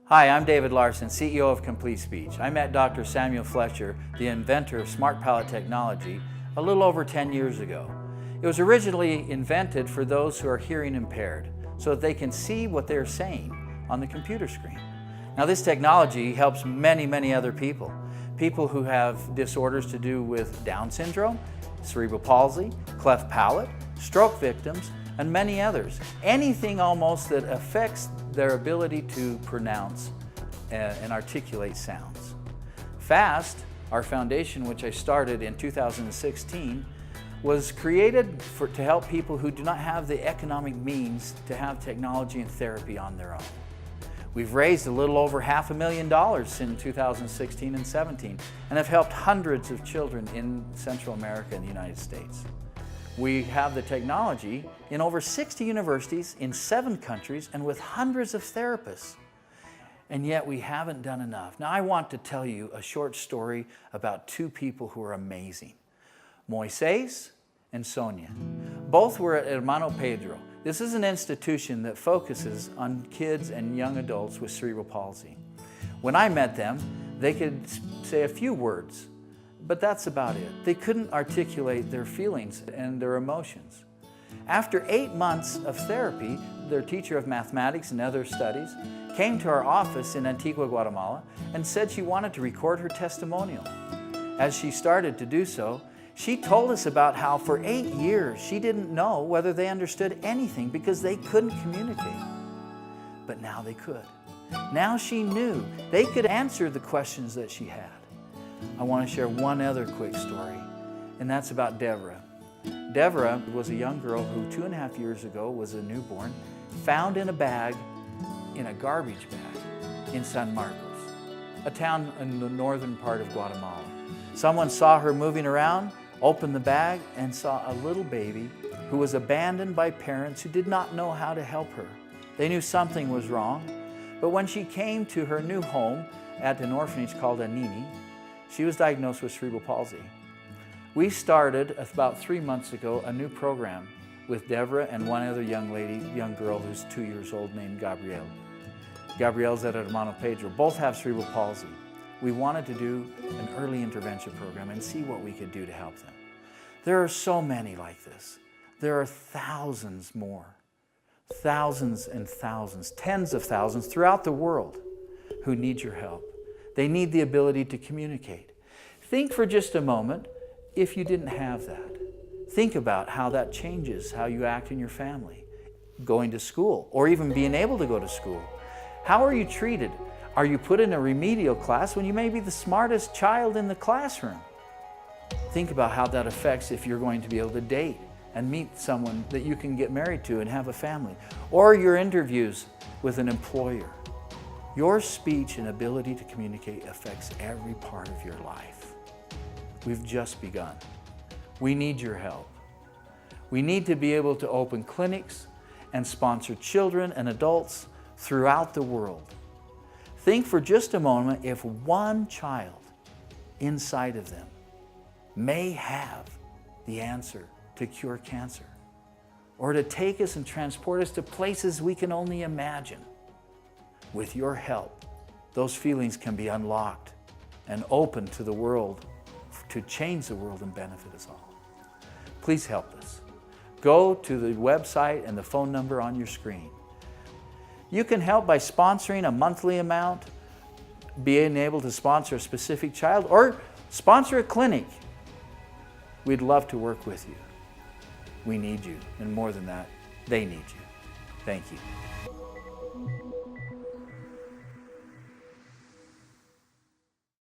Hi, I'm David Larson, CEO of Complete Speech. I met Dr. Samuel Fletcher, the inventor of Smart Palate technology, a little over 10 years ago. It was originally invented for those who are hearing impaired, so that they can see what they're saying on the computer screen. Now, this technology helps many other people. People who have disorders to do with Down syndrome, cerebral palsy, cleft palate, stroke victims, and many others. Anything almost that affects their ability to pronounce and articulate sounds. FAST, our foundation, which I started in 2016, was created to help people who do not have the economic means to have technology and therapy on their own. We've raised a little over $500,000 in 2016 and 17 and have helped hundreds of children in Central America and the United States. We have the technology in over 60 universities in 7 countries and with hundreds of therapists. And yet we haven't done enough. Now I want to tell you a short story about 2 people who are amazing. Moises and Sonia. Both were at Hermano Pedro. This is an institution that focuses on kids and young adults with cerebral palsy. When I met them, they could say a few words, but that's about it. They couldn't articulate their feelings and their emotions. After 8 months of therapy, their teacher of mathematics and other studies came to our office in Antigua, Guatemala, and said she wanted to record her testimonial. As she started to do so, she told us about how for 8 years she didn't know whether they understood anything because they couldn't communicate. But now they could. Now she knew they could answer the questions that she had. I want to share one other quick story, and that's about Deborah. Deborah was a young girl who 2.5 years ago was a newborn, found in a bag, in a garbage bag in San Marcos, a town in the northern part of Guatemala. Someone saw her moving around, opened the bag, and saw a little baby who was abandoned by parents who did not know how to help her. They knew something was wrong, but when she came to her new home at an orphanage called Anini, she was diagnosed with cerebral palsy. We started about 3 months ago a new program with Deborah and one other young girl who's 2 years old named Gabrielle. Gabrielle's at Hermano Pedro. Both have cerebral palsy. We wanted to do an early intervention program and see what we could do to help them. There are so many like this. There are thousands more, thousands and thousands, tens of thousands throughout the world who need your help. They need the ability to communicate. Think for just a moment if you didn't have that. Think about how that changes how you act in your family, going to school, or even being able to go to school. How are you treated? Are you put in a remedial class when you may be the smartest child in the classroom? Think about how that affects if you're going to be able to date and meet someone that you can get married to and have a family, or your interviews with an employer. Your speech and ability to communicate affects every part of your life. We've just begun. We need your help. We need to be able to open clinics and sponsor children and adults throughout the world. Think for just a moment if one child inside of them may have the answer to cure cancer, or to take us and transport us to places we can only imagine. With your help, those feelings can be unlocked and open to the world, to change the world and benefit us all. Please help us. Go to the website and the phone number on your screen. You can help by sponsoring a monthly amount, being able to sponsor a specific child, or sponsor a clinic. We'd love to work with you. We need you, and more than that, they need you. Thank you.